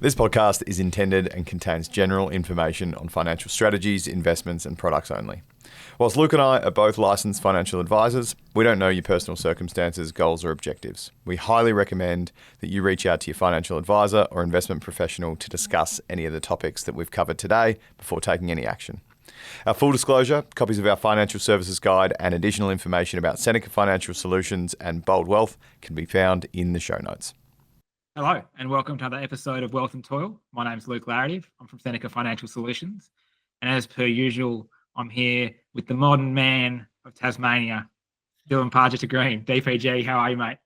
This podcast is intended and contains general information on financial strategies, investments, and products only. Whilst Luke and I are both licensed financial advisors, we don't know your personal circumstances, goals, or objectives. We highly recommend that you reach out to your financial advisor or investment professional to discuss any of the topics that we've covered today before taking any action. Our full disclosure, copies of our financial services guide, and additional information about Seneca Financial Solutions and Bold Wealth can be found in the show notes. Hello, and welcome to another episode of Wealth and Toil. My name's Luke Laretive. I'm from Seneca Financial Solutions. And as per usual, I'm here with the modern man of Tasmania, Dylan Pargiter-Green. DPG, how are you, mate?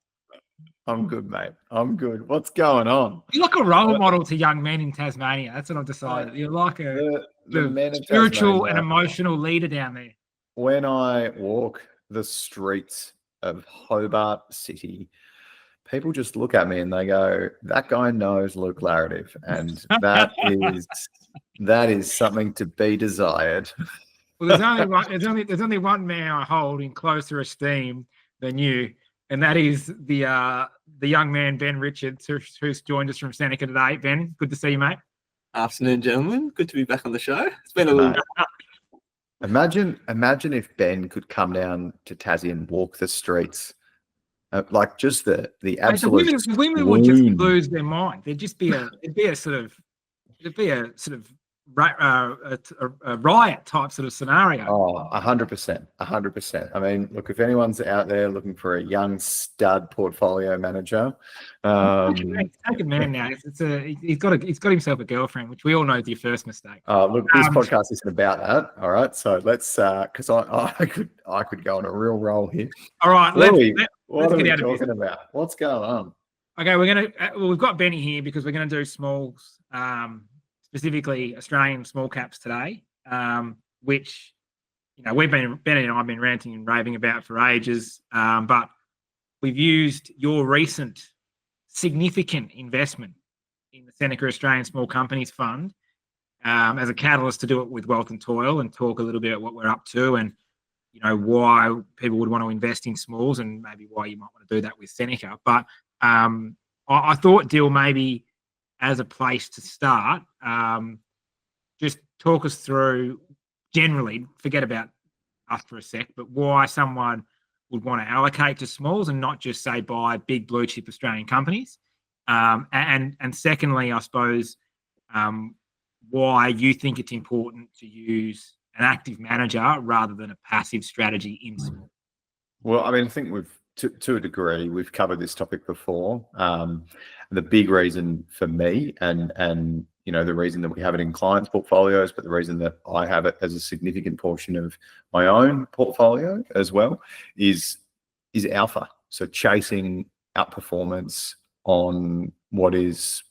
I'm good, mate. I'm good. What's going on? You're like a role model to young men in Tasmania. That's what I've decided. You're like the spiritual and emotional leader down there. When I walk the streets of Hobart City, people just look at me and they go, that guy knows Luke Laretive. And that is something to be desired. Well, there's only one man I hold in closer esteem than you, and that is the young man, Ben Richards, who's joined us from Seneca today. Ben, good to see you, mate. Afternoon, gentlemen. Good to be back on the show. It's been a little Imagine if Ben could come down to Tassie and walk the streets. Like just the absolute. The women would just lose their mind. There'd be a sort of a riot type sort of scenario. Oh, 100%. I mean, look, if anyone's out there looking for a young stud portfolio manager, take a man now. He's got himself a girlfriend, which we all know is your first mistake. Look, this podcast isn't about that. All right, so let's because I could go on a real roll here. All right, let's get are we out of talking about? What's going on? Okay, we've got Benny here because we're gonna do smalls. Specifically Australian small caps today, which Benny and I have been ranting and raving about for ages. But we've used your recent significant investment in the Seneca Australian Small Companies Fund as a catalyst to do it with Wealth and Toil and talk a little bit about what we're up to and why people would want to invest in smalls and maybe why you might want to do that with Seneca. But I thought, Dill, maybe as a place to start, just talk us through generally, forget about us for a sec, but why someone would want to allocate to smalls and not just say buy big blue chip Australian companies. And secondly, I suppose, why you think it's important to use an active manager rather than a passive strategy in small. Well, I mean, I think to a degree, we've covered this topic before. The big reason for me and the reason that we have it in clients' portfolios, but the reason that I have it as a significant portion of my own portfolio as well is alpha. So chasing outperformance on what is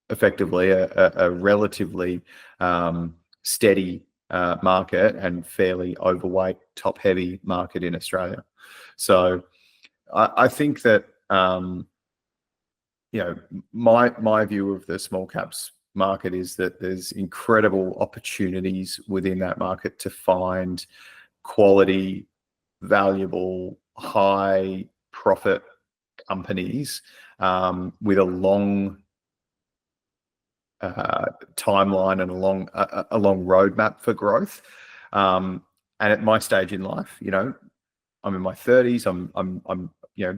effectively a relatively steady market and fairly overweight, top-heavy market in Australia. So I think that my view of the small caps market is that there's incredible opportunities within that market to find quality, valuable, high profit companies with a long timeline and a long roadmap for growth. And at my stage in life, I'm in my 30s. I'm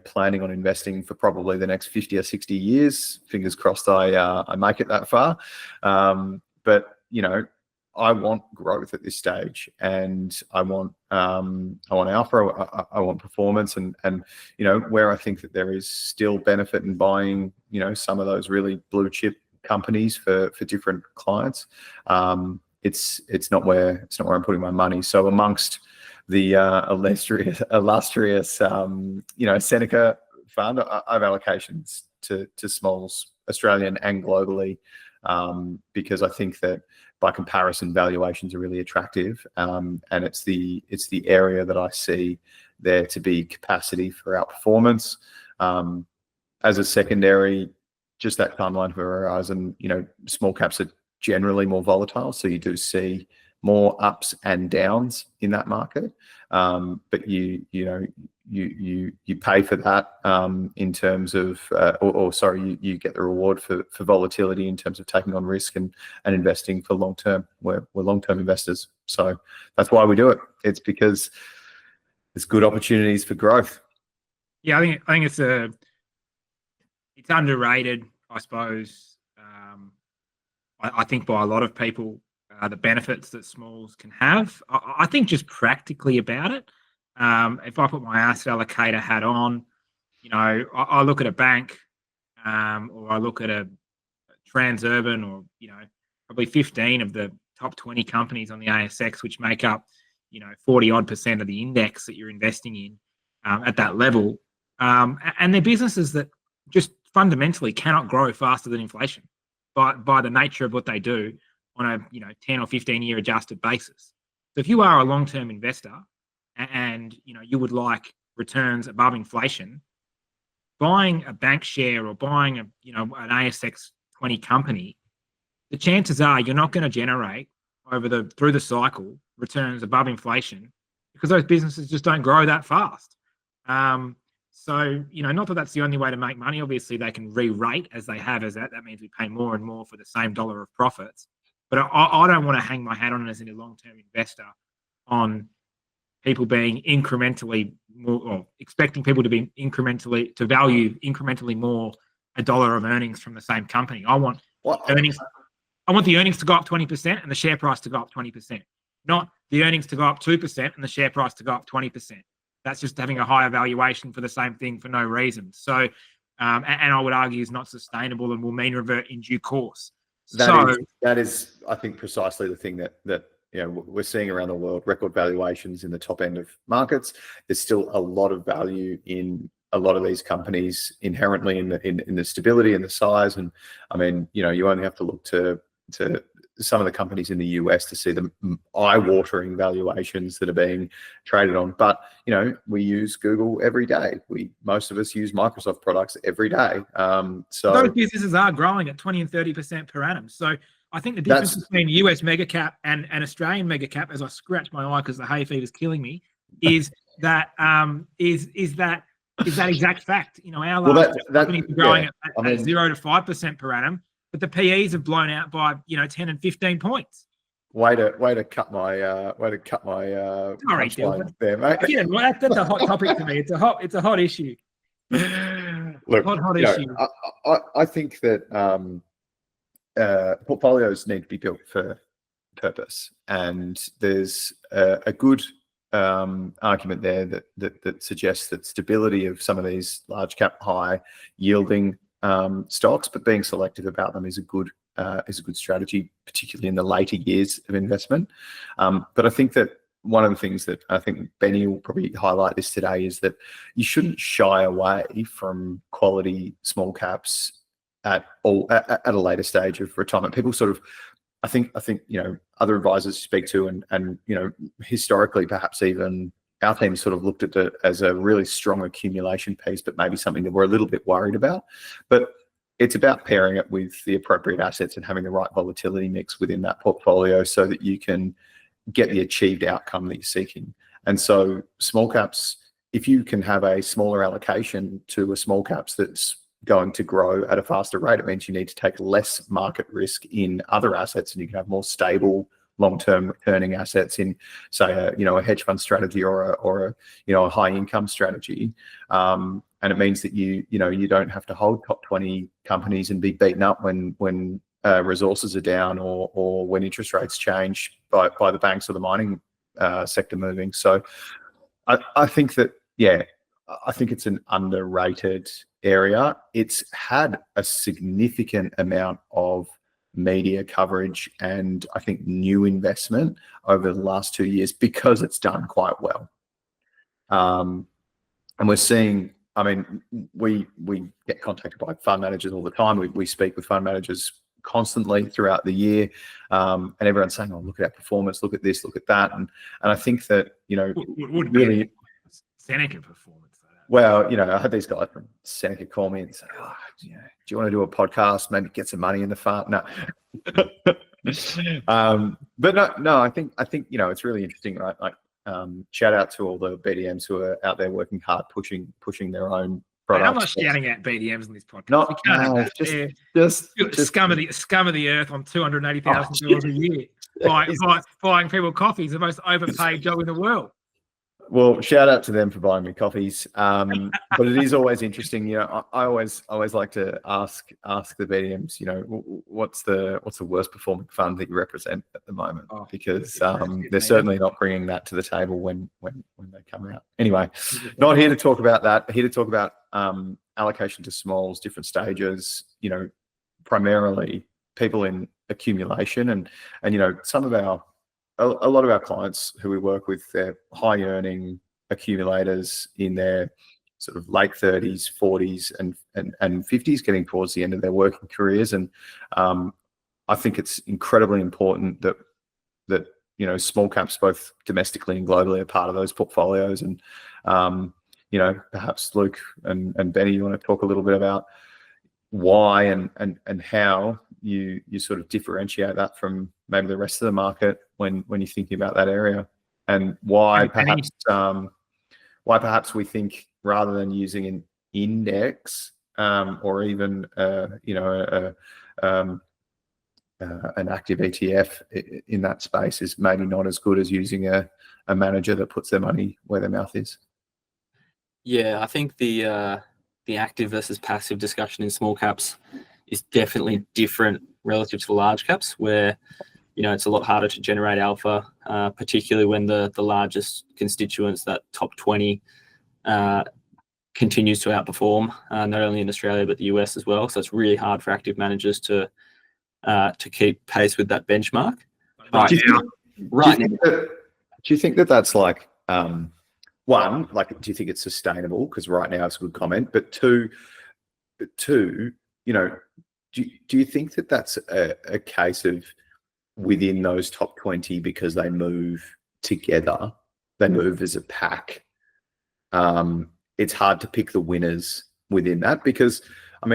planning on investing for probably the next 50 or 60 years. Fingers crossed I make it that far. But I want growth at this stage, and I want alpha. I want performance, and where I think that there is still benefit in buying some of those really blue chip companies for different clients. It's not where I'm putting my money. So amongst the illustrious Seneca fund, I have allocations to smalls, Australian and globally, because I think that by comparison valuations are really attractive, and it's the area that I see there to be capacity for outperformance. As a secondary, just that timeline horizon, small caps are generally more volatile, so you do see more ups and downs in that market, but you pay for that in terms of, you get the reward for volatility in terms of taking on risk and investing for long term. We're long-term investors, so that's why we do it. It's because there's good opportunities for growth. Yeah, I think it's underrated, I suppose. I think by a lot of people, the benefits that smalls can have. I think just practically about it. If I put my asset allocator hat on, I look at a bank, or I look at a Transurban, or probably 15 of the top 20 companies on the ASX, which make up 40% of the index that you're investing in at that level, and they're businesses that just fundamentally cannot grow faster than inflation by the nature of what they do on a 10 or 15 year adjusted basis. So if you are a long-term investor and you would like returns above inflation, buying a bank share or buying an ASX 20 company, the chances are you're not going to generate through the cycle returns above inflation, because those businesses just don't grow that fast. So, not that that's the only way to make money. Obviously, they can re-rate as they have as that. That means we pay more and more for the same dollar of profits. But I don't want to hang my hat on as a long-term investor on people being incrementally more, or expecting people to be to value incrementally more a dollar of earnings from the same company. I want earnings. I want the earnings to go up 20% and the share price to go up 20%, not the earnings to go up 2% and the share price to go up 20%. That's just having a higher valuation for the same thing for no reason. So, and I would argue is not sustainable and will mean revert in due course. That is, I think, precisely the thing that we're seeing around the world. Record valuations in the top end of markets. There's still a lot of value in a lot of these companies inherently in the stability and the size. And I mean, you only have to look to some of the companies in the US to see the eye-watering valuations that are being traded on. But we use Google every day. Most of us use Microsoft products every day. So those businesses are growing at 20 and 30% per annum. So I think the difference between US mega cap and Australian mega cap, as I scratch my eye because the hay fever is killing me, is that is that exact fact. Our large companies are growing at 0 to 5% per annum. But the PEs have blown out by 10 and 15 points. Way to cut my Sorry, punchline there, mate. Yeah, well, that's a hot topic to me. It's a hot issue. Look, hot issue. I think that portfolios need to be built for purpose, and there's a good argument there that suggests that stability of some of these large cap, high yielding stocks, but being selective about them is a good strategy, particularly in the later years of investment. But I think that one of the things that I think Benny will probably highlight this today is that you shouldn't shy away from quality small caps at a later stage of retirement. People sort of, I think other advisors speak to and historically perhaps even our team sort of looked at it as a really strong accumulation piece, but maybe something that we're a little bit worried about. But it's about pairing it with the appropriate assets and having the right volatility mix within that portfolio so that you can get the achieved outcome that you're seeking. And so small caps, if you can have a smaller allocation to a small caps that's going to grow at a faster rate, it means you need to take less market risk in other assets, and you can have more stable long-term returning assets in, say, a hedge fund strategy or a high income strategy, and it means that you don't have to hold top 20 companies and be beaten up when resources are down or when interest rates change by the banks or the mining sector moving. So I think that I think it's an underrated area. It's had a significant amount of media coverage and I think new investment over the last 2 years because it's done quite well. And we're seeing, I mean, we get contacted by fund managers all the time. We speak with fund managers constantly throughout the year, and everyone's saying, "Oh, look at our performance, look at this, look at that," and I think that would really Seneca performance. Well, I had these guys from Seneca call me and say, "Oh, do you want to do a podcast? Maybe get some money in the fund?" No, But no, I think it's really interesting, right? Like, shout out to all the BDMs who are out there working hard, pushing their own products. I'm not shouting out BDMs in this podcast. No, You can't have that. just scum of the earth on $280,000 a year. Buying people coffee is the most overpaid job in the world. Well, shout out to them for buying me coffees. But it is always interesting. I always like to ask the BDMs, what's the worst performing fund that you represent at the moment? Because they're certainly not bringing that to the table when they come out. Anyway, not here to talk about that. Here to talk about allocation to smalls, different stages. Primarily people in accumulation, and some of a lot of our clients who we work with, they're high earning accumulators in their sort of late 30s, 40s and 50s, getting towards the end of their working careers. And I think it's incredibly important that small caps, both domestically and globally, are part of those portfolios. And perhaps Luke and Benny, you want to talk a little bit about why and how you sort of differentiate that from maybe the rest of the market when you're thinking about that area, and why perhaps we think, rather than using an index or even an active ETF in that space is maybe not as good as using a manager that puts their money where their mouth is. Yeah, I think the active versus passive discussion in small caps is definitely different relative to the large caps, where it's a lot harder to generate alpha, particularly when the largest constituents, that top 20, continues to outperform, not only in Australia but the US as well. So it's really hard for active managers to keep pace with that benchmark. Do you think that that's like one, like, do you think it's sustainable? Because right now it's a good comment. But two, do you think that that's a case of within those top 20, because they move together, they move as a pack? It's hard to pick the winners within that, because I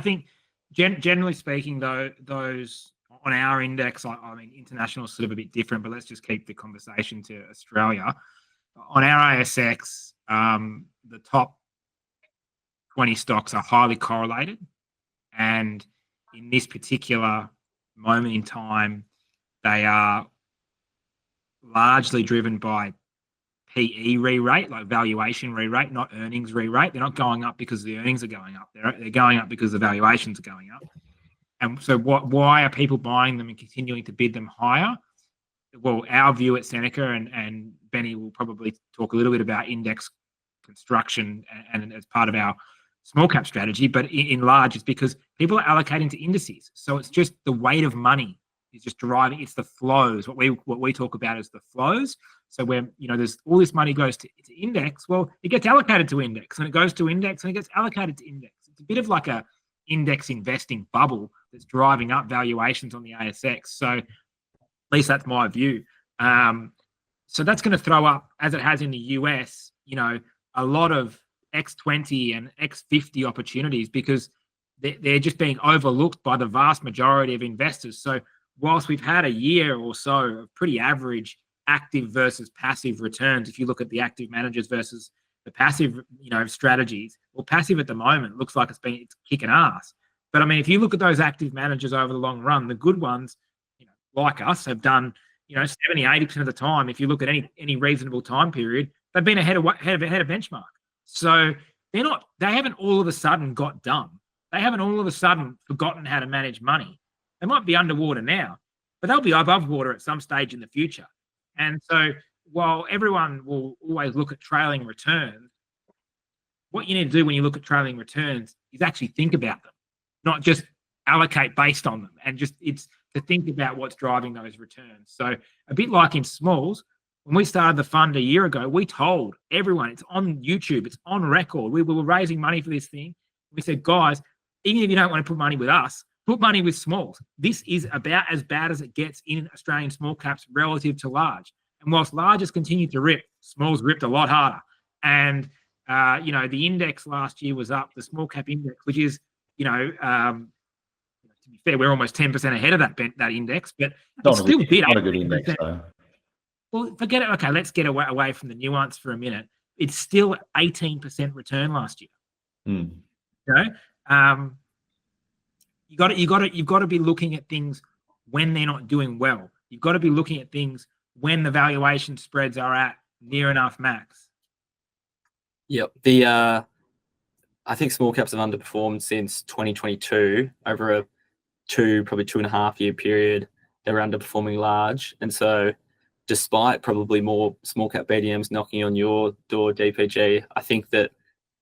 think generally speaking, though, those on our index, international is sort of a bit different, but let's just keep the conversation to Australia. On our ASX, the top 20 stocks are highly correlated, and in this particular moment in time, they are largely driven by PE re-rate, like valuation re-rate, not earnings re-rate. They're not going up because the earnings are going up. They're going up because the valuations are going up. And so why are people buying them and continuing to bid them higher? Well, our view at Seneca, and Benny will probably talk a little bit about index construction and as part of our small cap strategy, but in large, it's because people are allocating to indices. So it's just the weight of money is just driving. It's the flows. What we talk about is the flows. So where there's all this money goes to index, well, it gets allocated to index, and it goes to index, and it gets allocated to index. It's a bit of like a index investing bubble that's driving up valuations on the ASX. So at least that's my view. So that's going to throw up, as it has in the US, a lot of X20 and X50 opportunities, because they're just being overlooked by the vast majority of investors. So whilst we've had a year or so of pretty average active versus passive returns, if you look at the active managers versus the passive, strategies, well, passive at the moment looks like it's kicking ass. But if you look at those active managers over the long run, the good ones, like us, have done, 70, 80% of the time. If you look at any reasonable time period, they've been ahead of benchmark. So they haven't all of a sudden got dumb. They haven't all of a sudden forgotten how to manage money. They might be underwater now, but they'll be above water at some stage in the future. And so while everyone will always look at trailing returns, what you need to do when you look at trailing returns is actually think about them, not just allocate based on them, and it's to think about what's driving those returns. So a bit like in smalls, when we started the fund a year ago, we told everyone, it's on YouTube, it's on record. We were raising money for this thing. We said, guys, even if you don't want to put money with us, put money with smalls. This is about as bad as it gets in Australian small caps relative to large. And whilst large has continued to rip, smalls ripped a lot harder. And, the index last year was up, the small cap index, which is, to be fair, we're almost 10% ahead of that index, but Not it's a still good, bid not a good index though. Well, forget it. Okay, let's get away from the nuance for a minute. It's still 18% return last year. Mm. You know, you've got to be looking at things when they're not doing well. You've got to be looking at things when the valuation spreads are at near enough max. Yep. I think small caps have underperformed since 2022 over a probably 2.5 year period. They were underperforming large, and so despite probably more small cap BDMs knocking on your door, DPG, I think that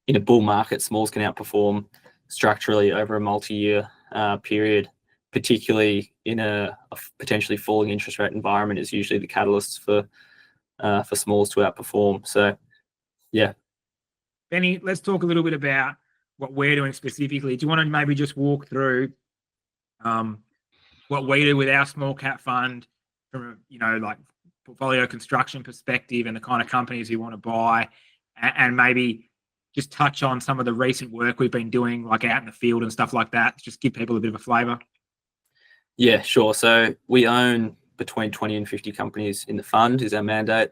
in a bull market, smalls can outperform structurally over a multi-year period, particularly in a potentially falling interest rate environment is usually the catalysts for smalls to outperform. So, yeah. Benny, let's talk a little bit about what we're doing specifically. Do you want to maybe just walk through what we do with our small cap fund from, like portfolio construction perspective and the kind of companies you want to buy, and maybe just touch on some of the recent work we've been doing, like out in the field and stuff like that, just give people a bit of a flavour? Yeah, sure. So we own between 20 and 50 companies in the fund is our mandate.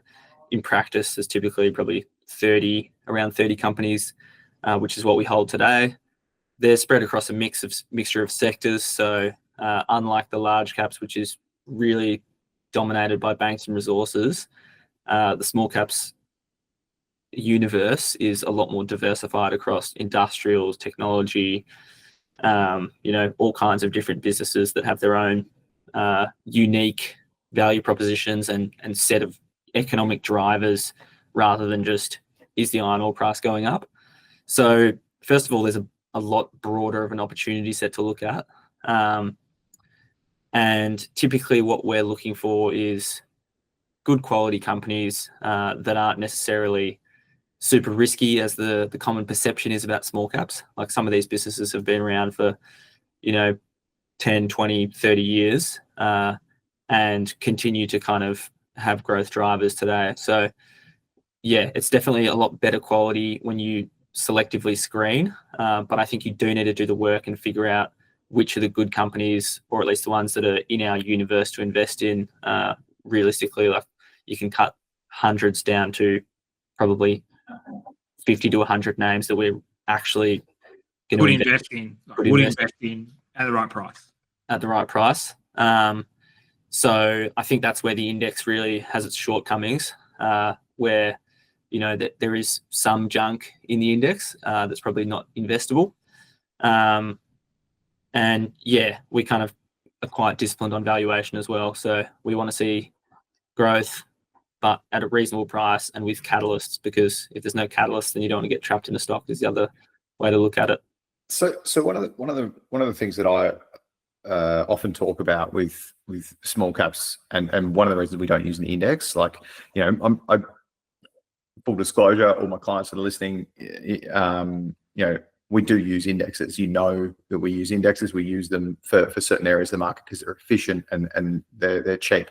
In practice, there's typically probably around 30 companies, which is what we hold today. They're spread across a mixture of sectors. So unlike the large caps, which is really dominated by banks and resources, the small caps universe is a lot more diversified across industrials, technology, all kinds of different businesses that have their own unique value propositions and set of economic drivers rather than just, is the iron ore price going up? So first of all, there's a lot broader of an opportunity set to look at. And typically what we're looking for is good quality companies that aren't necessarily super risky as the common perception is about small caps. Like some of these businesses have been around for, 10, 20, 30 years and continue to kind of have growth drivers today. So yeah, it's definitely a lot better quality when you selectively screen, but I think you do need to do the work and figure out which are the good companies, or at least the ones that are in our universe to invest in. Realistically, like you can cut hundreds down to probably 50 to 100 names that we're actually going to invest in at the right price. At the right price. So I think that's where the index really has its shortcomings, where that there is some junk in the index that's probably not investable. And yeah, we kind of are quite disciplined on valuation as well. So we want to see growth, but at a reasonable price and with catalysts, because if there's no catalyst, then you don't want to get trapped in a stock is the other way to look at it. So one of the things that I often talk about with small caps, and one of the reasons we don't use an index, like I full disclosure, all my clients that are listening, we do use indexes. That we use indexes. We use them for certain areas of the market because they're efficient and they're cheap.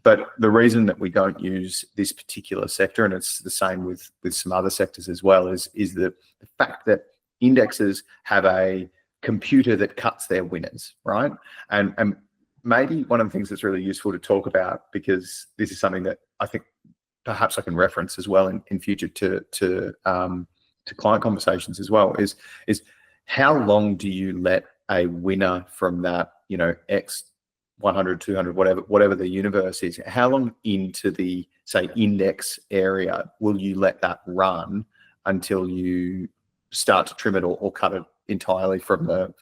But the reason that we don't use this particular sector, and it's the same with some other sectors as well, is the fact that indexes have a computer that cuts their winners, right? And maybe one of the things that's really useful to talk about, because this is something that I think perhaps I can reference as well in future to client conversations as well, is how long do you let a winner from that X 100, 200, whatever the universe is, how long into the, say, index area will you let that run until you start to trim it or cut it entirely from the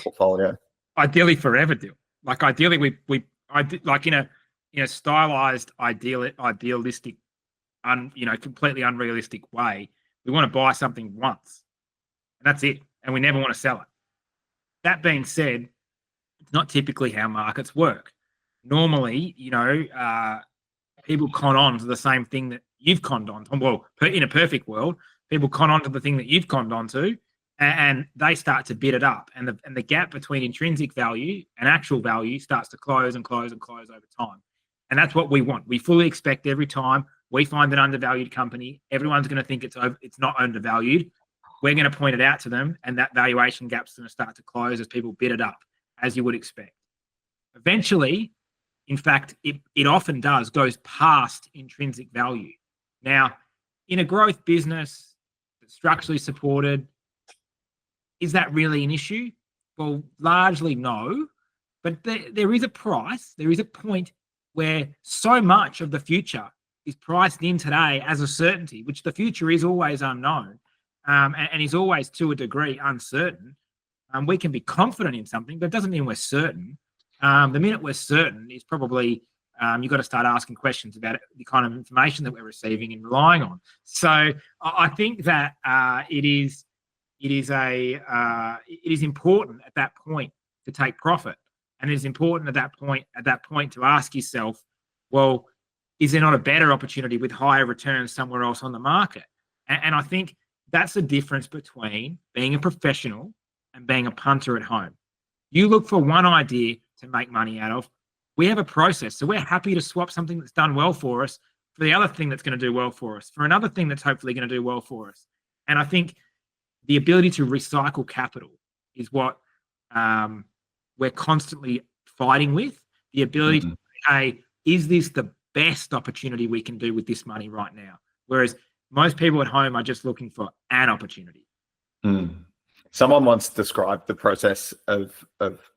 portfolio? Ideally forever, Dyl. Like ideally we like in a stylized idealistic completely unrealistic way, we want to buy something once and that's it, and we never want to sell it. That being said, it's not typically how markets work. Normally, people con on to the same thing that you've conned on to. Well, in a perfect world, people con on to the thing that you've conned on to, and they start to bid it up. And the gap between intrinsic value and actual value starts to close and close and close over time. And that's what we want. We fully expect every time we find an undervalued company, everyone's going to think it's not undervalued. We're going to point it out to them, and that valuation gap's going to start to close as people bid it up. as you would expect. Eventually, in fact, it often goes past intrinsic value. Now, in a growth business that's structurally supported, is that really an issue? Well, largely no, but there is a price, there is a point where so much of the future is priced in today as a certainty, which the future is always unknown, and is always to a degree uncertain. We can be confident in something, but it doesn't mean we're certain. The minute we're certain is probably you've got to start asking questions about the kind of information that we're receiving and relying on. So I think that it is important at that point to take profit, and it is important at that point to ask yourself, well, is there not a better opportunity with higher returns somewhere else on the market? And I think that's the difference between being a professional and being a punter at home. You look for one idea to make money out of. We have a process, so we're happy to swap something that's done well for us for the other thing that's going to do well for us, for another thing that's hopefully going to do well for us. And I think the ability to recycle capital is what we're constantly fighting with. The ability to say, hey, is this the best opportunity we can do with this money right now? Whereas most people at home are just looking for an opportunity. Someone once described the process of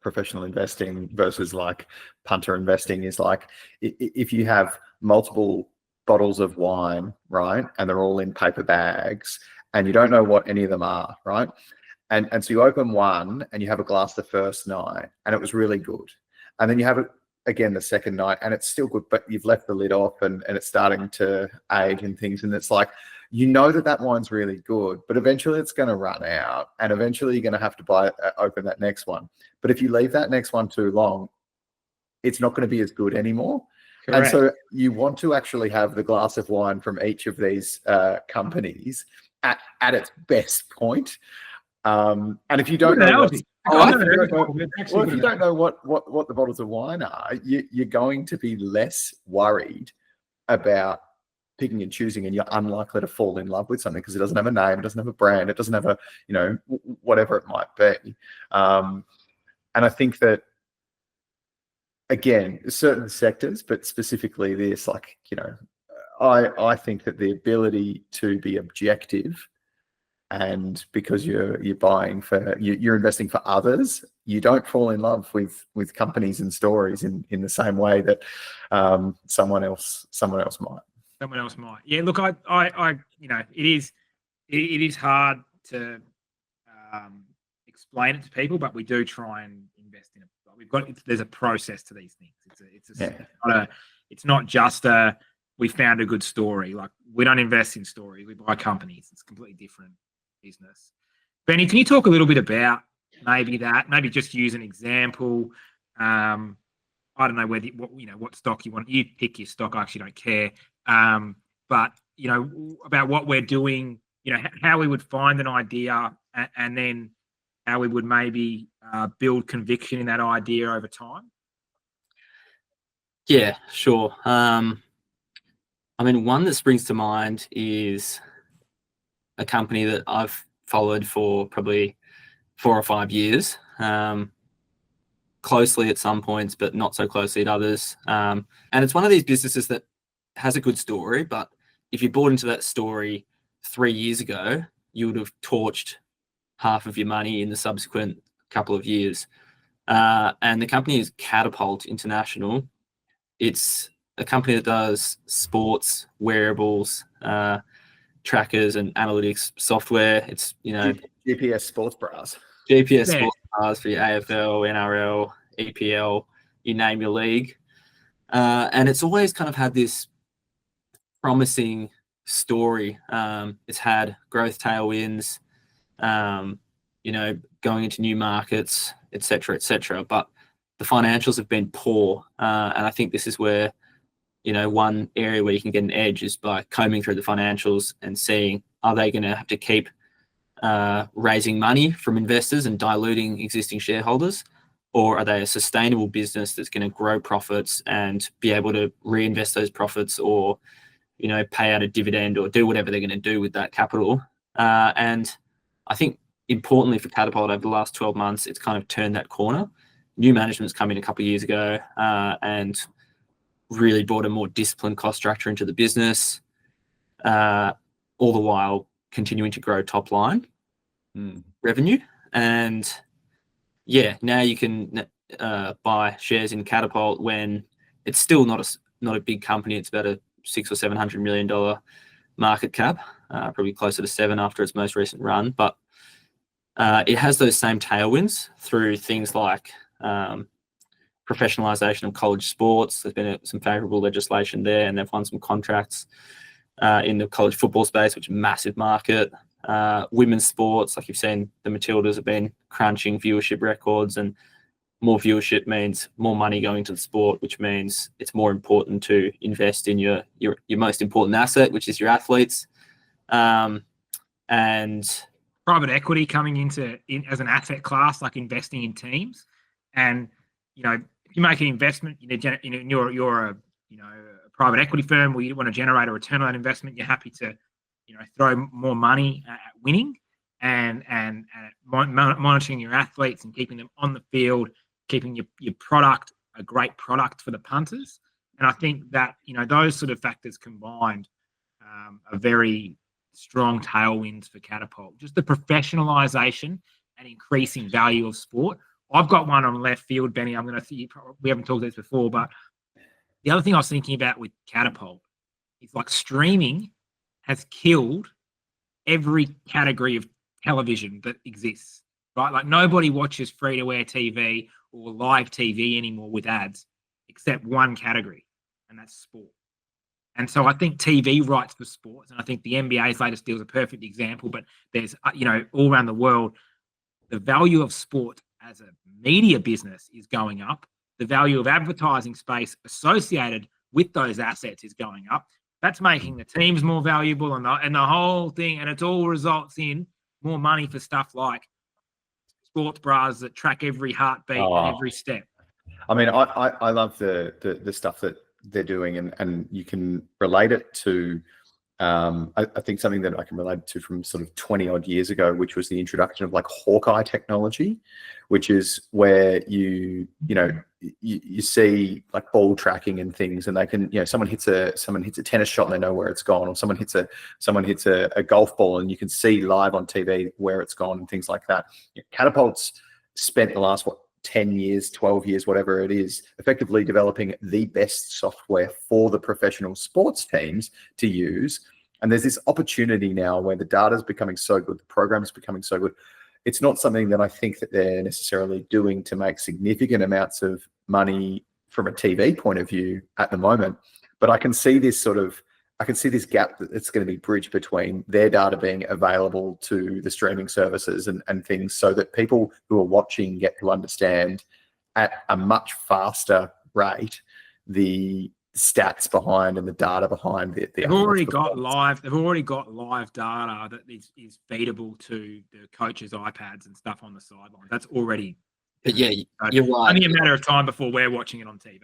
professional investing versus like punter investing is like if you have multiple bottles of wine, right, and they're all in paper bags, and you don't know what any of them are, right? And so you open one and you have a glass the first night and it was really good. And then you have it again the second night and it's still good, but you've left the lid off and it's starting to age and things. And it's like, you know that wine's really good, but eventually it's going to run out and eventually you're going to have to open that next one. But if you leave that next one too long, it's not going to be as good anymore. Correct. And so you want to actually have the glass of wine from each of these companies at its best point. And if you don't know if you don't know what the bottles of wine are, you're going to be less worried about picking and choosing, and you're unlikely to fall in love with something because it doesn't have a name, it doesn't have a brand, it doesn't have a, whatever it might be. And I think that, again, certain sectors, but specifically this, like, I think that the ability to be objective, and because you're buying for, you're investing for others, you don't fall in love with companies and stories in the same way that someone else might. Someone else might. Yeah, look, I it is hard to explain it to people, but we do try and invest in it. There's a process to these things. It's not just we found a good story. Like, we don't invest in stories, we buy companies. It's a completely different business. Benny, can you talk a little bit about maybe just use an example? I don't know what stock you want. You pick your stock. I actually don't care. But about what we're doing, how we would find an idea and then how we would maybe build conviction in that idea over time. Yeah, sure. One that springs to mind is a company that I've followed for probably 4 or 5 years, closely at some points, but not so closely at others. And it's one of these businesses that has a good story, but if you bought into that story 3 years ago, you would have torched half of your money in the subsequent couple of years. And the company is Catapult International. It's a company that does sports, wearables, trackers and analytics software. It's, GPS sports bras. Sports bras for your AFL, NRL, EPL, you name your league. And it's always kind of had this promising story. It's had growth tailwinds, going into new markets, et cetera, but the financials have been poor. And I think this is where, one area where you can get an edge is by combing through the financials and seeing, are they going to have to keep raising money from investors and diluting existing shareholders, or are they a sustainable business that's going to grow profits and be able to reinvest those profits, or pay out a dividend, or do whatever they're going to do with that capital? And I think importantly for Catapult, over the last 12 months, it's kind of turned that corner. new management's come in a couple of years ago and really brought a more disciplined cost structure into the business, all the while continuing to grow top line revenue. And yeah, now you can buy shares in Catapult when it's still not a big company. It's about a $600 or $700 million market cap, probably closer to 7 after its most recent run. But it has those same tailwinds through things like professionalization of college sports. There's been some favorable legislation there, and they've won some contracts in the college football space, which is a massive market. Women's sports, like you've seen, the Matildas have been crunching viewership records, and more viewership means more money going to the sport, which means it's more important to invest in your most important asset, which is your athletes. And private equity coming in as an asset class, like investing in teams. And if you make an investment, you're a private equity firm where you want to generate a return on that investment. You're happy to throw more money at winning and monitoring your athletes and keeping them on the field, keeping your product a great product for the punters. And I think that those sort of factors combined are very strong tailwinds for Catapult. Just the professionalization and increasing value of sport. I've got one on left field, Benny. We haven't talked about this before, but the other thing I was thinking about with Catapult is like streaming has killed every category of television that exists, right? Like nobody watches free-to-air TV or live TV anymore with ads, except one category, and that's sport. And so I think TV rights for sports, and I think the NBA's latest deal is a perfect example, but there's, all around the world, the value of sport as a media business is going up. The value of advertising space associated with those assets is going up. That's making the teams more valuable and the whole thing, and it all results in more money for stuff like sports bras that track every heartbeat and every step. I mean, I love the stuff that they're doing, and you can relate it to I think something that I can relate to from sort of 20 odd years ago, which was the introduction of like Hawkeye technology, which is where you see like ball tracking and things, and they can, someone hits a tennis shot and they know where it's gone, or someone hits a golf ball and you can see live on TV where it's gone and things like that. Catapult's spent the last 10 years, 12 years, whatever it is, effectively developing the best software for the professional sports teams to use. And there's this opportunity now where the data is becoming so good, the program is becoming so good. It's not something that I think that they're necessarily doing to make significant amounts of money from a TV point of view at the moment. But I can see this gap that's going to be bridged between their data being available to the streaming services and things, so that people who are watching get to understand at a much faster rate the stats behind and the data behind it. They've already got live data that is feedable to the coaches' iPads and stuff on the sideline. That's already. But yeah, you're right. Only a matter of time before we're watching it on TV.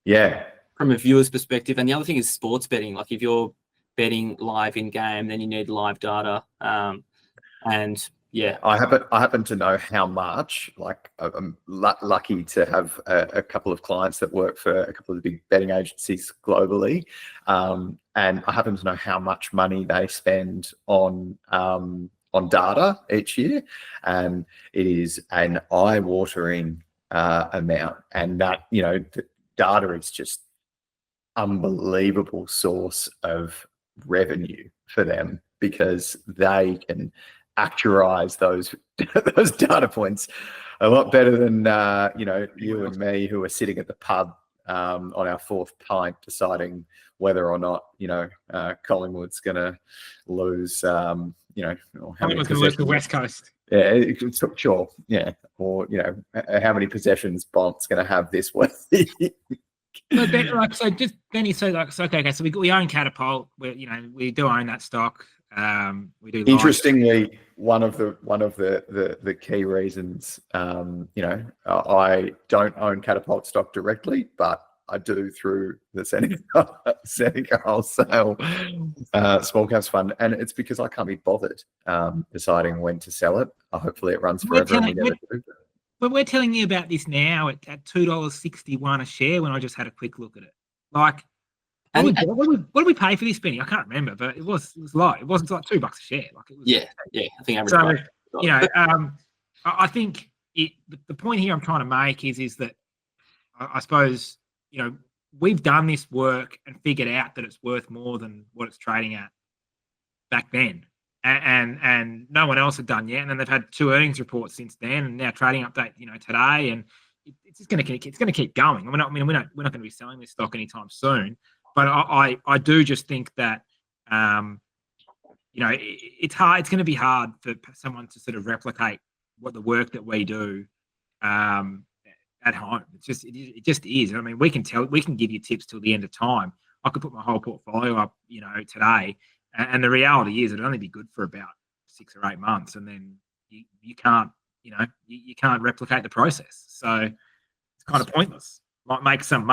Yeah. From a viewer's perspective. And the other thing is sports betting. Like if you're betting live in game, then you need live data. And yeah, I happen to know how much. Like I'm lucky to have a couple of clients that work for a couple of the big betting agencies globally, and I happen to know how much money they spend on data each year, and it is an eye-watering amount. And that the data is just unbelievable source of revenue for them, because they can actualize those data points a lot better than you and me, who are sitting at the pub on our fourth pint deciding whether or not Collingwood's going to lose or how many possessions the West Coast. Yeah, sure. Yeah, or how many possessions Bont's going to have this week. So we own Catapult. We do own that stock. We do. Interestingly, one of the key reasons, I don't own Catapult stock directly, but I do through the Seneca Wholesale Small Caps Fund, and it's because I can't be bothered deciding when to sell it. Hopefully, it runs forever, and we never do. but we're telling you about this now at $2.61 a share when I just had a quick look at it. Like, what did we pay for this, Benny? I can't remember, but it was low. It wasn't like $2 a share. Like it was. Yeah. I think average. So, price. I think the point here I'm trying to make is that I suppose, we've done this work and figured out that it's worth more than what it's trading at back then. And no one else had done yet. And then they've had 2 earnings reports since then, and now trading update, today. And it's just going to keep going. We're not going to be selling this stock anytime soon. But I do just think that, it's hard. It's going to be hard for someone to sort of replicate what the work that we do at home. It just is. I mean, we can give you tips till the end of time. I could put my whole portfolio up, today, and the reality is it'd only be good for about 6 or 8 months, and then you can't, you can't replicate the process. So it's kind of pointless. Might make some money.